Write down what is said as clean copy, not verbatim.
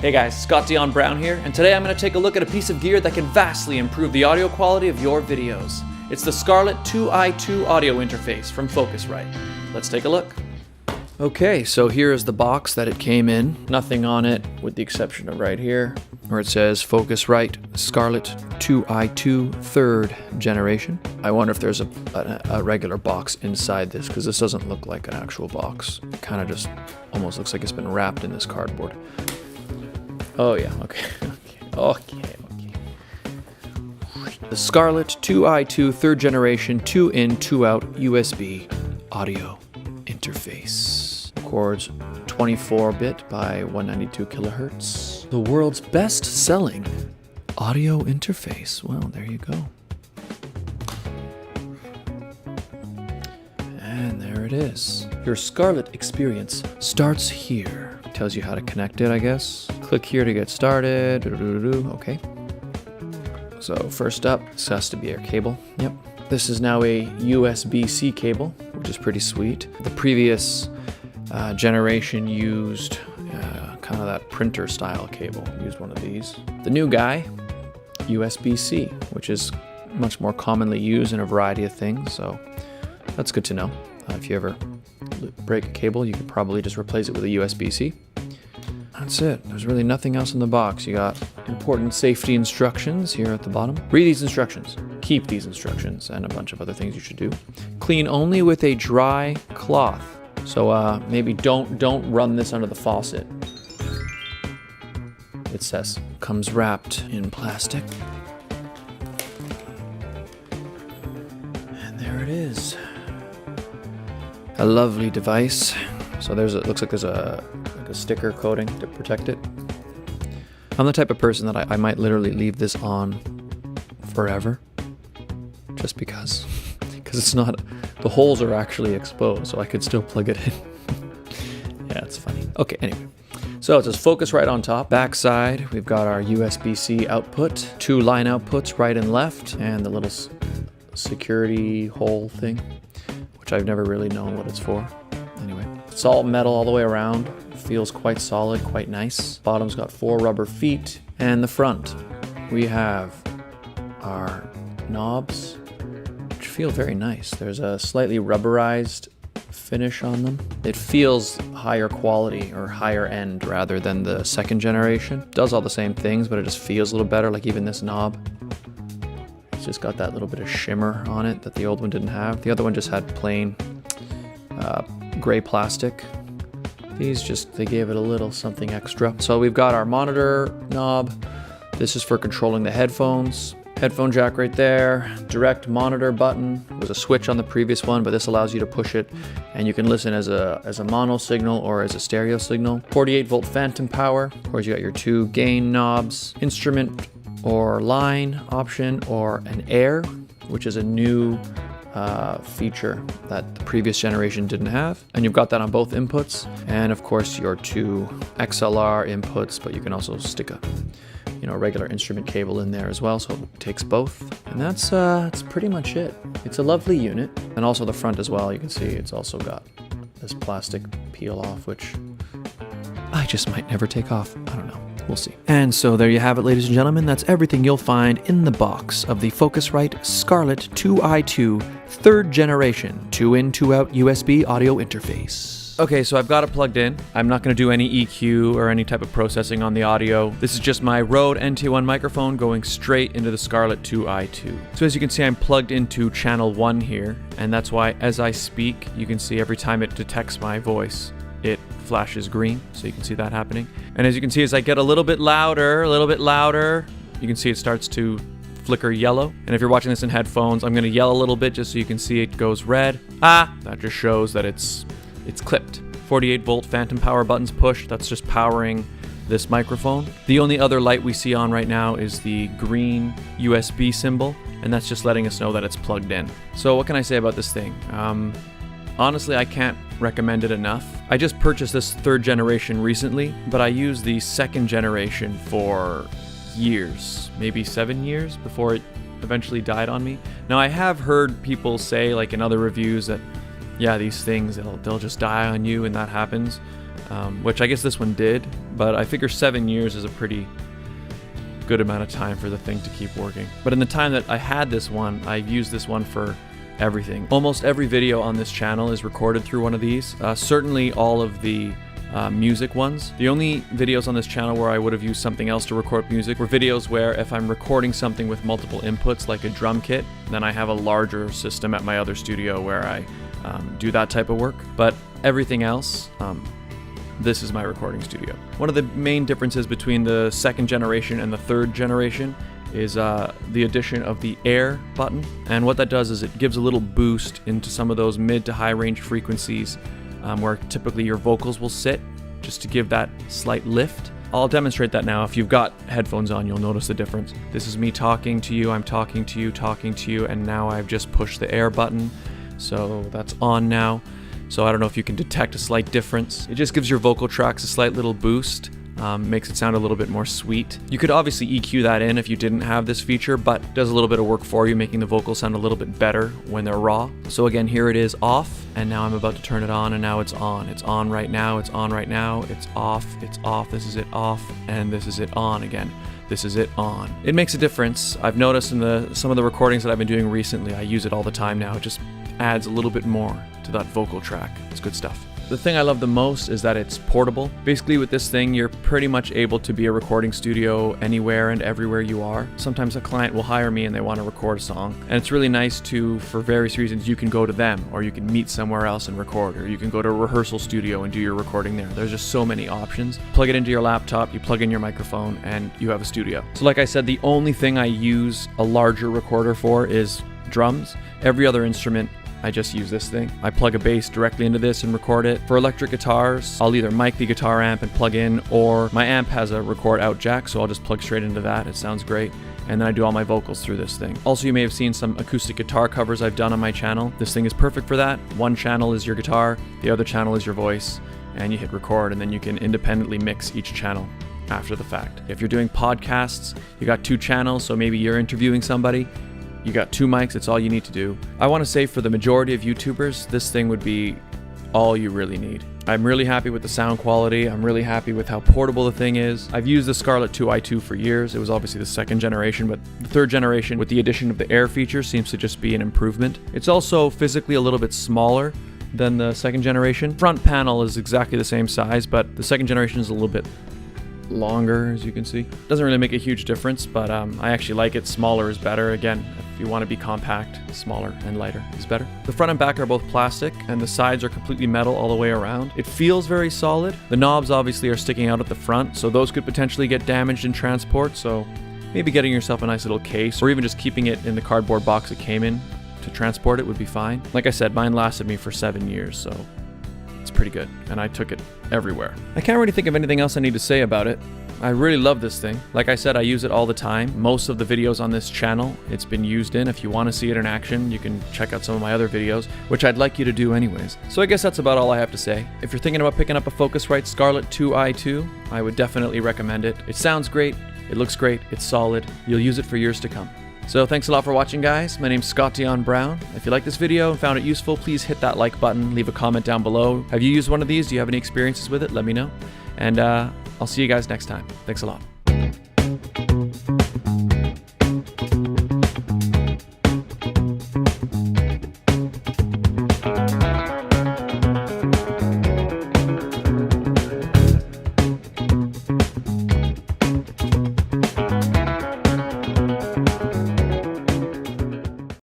Hey guys, Scott Dion Brown here, and today I'm going to take a look at a piece of gear that can vastly improve the audio quality of your videos. It's the Scarlett 2i2 audio interface from Focusrite. Let's take a look. Okay, so here is the box that it came in. Nothing on it with the exception of right here, where it says Focusrite Scarlett 2i2 3rd generation. I wonder if there's a regular box inside this, because this doesn't look like an actual box. It kind of just almost looks like it's been wrapped in this cardboard. Oh yeah, okay. The Scarlett 2i2 3rd generation 2-in, 2-out USB audio interface. Records 24-bit by 192 kilohertz. The world's best-selling audio interface. Well, there you go. And there it is. Your Scarlett experience starts here. Tells you how to connect it, I guess. Click here to get started. Okay. So first up, this has to be our cable. Yep. This is now a USB-C cable, which is pretty sweet. The previous generation used kind of that printer style cable. Used one of these. The new guy, USB-C, which is much more commonly used in a variety of things. So that's good to know. If you ever break a cable, you could probably just replace it with a USB-C. That's it. There's really nothing else in the box. You got important safety instructions here at the bottom. Read these instructions. Keep these instructions, and a bunch of other things you should do. Clean only with a dry cloth. So maybe don't run this under the faucet. It says comes wrapped in plastic. And there it is. A lovely device. So it looks like there's a sticker coating to protect it. I'm the type of person that I might literally leave this on forever, just because it's not, the holes are actually exposed, so I could still plug it in. Yeah, it's funny. Okay, anyway. So it says Focusrite on top. Backside, we've got our USB-C output, 2 line outputs, right and left, and the little security hole thing, which I've never really known what it's for. Anyway, it's all metal all the way around. Feels quite solid, quite nice. Bottom's got 4 rubber feet. And the front, we have our knobs, which feel very nice. There's a slightly rubberized finish on them. It feels higher quality, or higher end, rather than the 2nd generation. It does all the same things, but it just feels a little better, like even this knob. It's just got that little bit of shimmer on it that the old one didn't have. The other one just had plain gray plastic. They gave it a little something extra. So we've got our monitor knob. This is for controlling the headphones. Headphone jack right there. Direct monitor button. There was a switch on the previous one, but this allows you to push it and you can listen as a mono signal or as a stereo signal. 48-volt phantom power. Of course, you got your 2 gain knobs. Instrument or line option, or an air, which is a new feature that the previous generation didn't have, and you've got that on both inputs, and of course your 2 XLR inputs, but you can also stick a regular instrument cable in there as well, so it takes both. And that's pretty much it. It's a lovely unit. And also the front as well, you can see it's also got this plastic peel off, which I just might never take off. I don't know. We'll see. And so there you have it, ladies and gentlemen. That's everything you'll find in the box of the Focusrite Scarlett 2i2 3rd generation 2-in, 2-out USB audio interface. Okay, so I've got it plugged in. I'm not going to do any EQ or any type of processing on the audio. This is just my Rode NT1 microphone going straight into the Scarlett 2i2. So as you can see, I'm plugged into channel 1 here, and that's why as I speak, you can see every time it detects my voice, it flashes green, so you can see that happening. And as you can see, as I get a little bit louder, you can see it starts to flicker yellow. And if you're watching this in headphones, I'm going to yell a little bit just so you can see it goes red. That just shows that it's clipped. 48-volt phantom power buttons pushed. That's just powering this microphone. The only other light we see on right now is the green USB symbol, and that's just letting us know that it's plugged in. So what can I say about this thing? Honestly, I can't recommend it enough. I just purchased this 3rd generation recently, but I used the 2nd generation for years, maybe 7 years before it eventually died on me. Now, I have heard people say, like in other reviews, that yeah, these things, they'll just die on you, and that happens. which I guess this one did, but I figure 7 years is a pretty good amount of time for the thing to keep working. But in the time that I had this one, I've used this one for everything. Almost every video on this channel is recorded through one of these. Certainly all of the music ones. The only videos on this channel where I would have used something else to record music were videos where if I'm recording something with multiple inputs like a drum kit, then I have a larger system at my other studio where I do that type of work. But everything else, this is my recording studio. One of the main differences between the 2nd generation and the 3rd generation is the addition of the air button. And what that does is it gives a little boost into some of those mid to high range frequencies where typically your vocals will sit, just to give that slight lift. I'll demonstrate that now. If you've got headphones on, you'll notice the difference. This is me talking to you, I'm talking to you, and now I've just pushed the air button. So that's on now. So I don't know if you can detect a slight difference. It just gives your vocal tracks a slight little boost. Makes it sound a little bit more sweet. You could obviously EQ that in if you didn't have this feature, but it does a little bit of work for you, making the vocals sound a little bit better when they're raw. So again, here it is off, and now I'm about to turn it on, and now it's on. It's on right now, it's on right now, it's off, this is it off, and this is it on again. This is it on. It makes a difference. I've noticed in some of the recordings that I've been doing recently, I use it all the time now. It just adds a little bit more to that vocal track. It's good stuff. The thing I love the most is that it's portable. Basically with this thing, you're pretty much able to be a recording studio anywhere and everywhere you are. Sometimes a client will hire me and they want to record a song. And it's really nice to, for various reasons, you can go to them, or you can meet somewhere else and record, or you can go to a rehearsal studio and do your recording there. There's just so many options. Plug it into your laptop, you plug in your microphone, and you have a studio. So like I said, the only thing I use a larger recorder for is drums. Every other instrument, I just use this thing. I plug a bass directly into this and record it. For electric guitars, I'll either mic the guitar amp and plug in, or my amp has a record out jack, so I'll just plug straight into that. It sounds great. And then I do all my vocals through this thing. Also, you may have seen some acoustic guitar covers I've done on my channel. This thing is perfect for that. One channel is your guitar, the other channel is your voice, and you hit record, and then you can independently mix each channel after the fact. If you're doing podcasts, you got 2 channels, so maybe you're interviewing somebody, you got 2 mics, it's all you need to do. I want to say for the majority of YouTubers, this thing would be all you really need. I'm really happy with the sound quality. I'm really happy with how portable the thing is. I've used the Scarlett 2i2 for years. It was obviously the 2nd generation, but the 3rd generation with the addition of the air feature seems to just be an improvement. It's also physically a little bit smaller than the 2nd generation. Front panel is exactly the same size, but the 2nd generation is a little bit longer, as you can see. Doesn't really make a huge difference, but I actually like it. Smaller is better. Again, if you want to be compact, smaller and lighter is better. The front and back are both plastic, and the sides are completely metal all the way around. It feels very solid. The knobs obviously are sticking out at the front, so those could potentially get damaged in transport, so maybe getting yourself a nice little case, or even just keeping it in the cardboard box it came in to transport it would be fine. Like I said, mine lasted me for 7 years, so it's pretty good, and I took it everywhere. I can't really think of anything else I need to say about it. I really love this thing. Like I said, I use it all the time. Most of the videos on this channel, it's been used in. If you want to see it in action, you can check out some of my other videos, which I'd like you to do anyways. So I guess that's about all I have to say. If you're thinking about picking up a Focusrite Scarlett 2i2, I would definitely recommend it. It sounds great, it looks great, it's solid. You'll use it for years to come. So thanks a lot for watching, guys. My name's Scott Dion Brown. If you like this video and found it useful, please hit that like button, leave a comment down below. Have you used one of these? Do you have any experiences with it? Let me know. And I'll see you guys next time. Thanks a lot.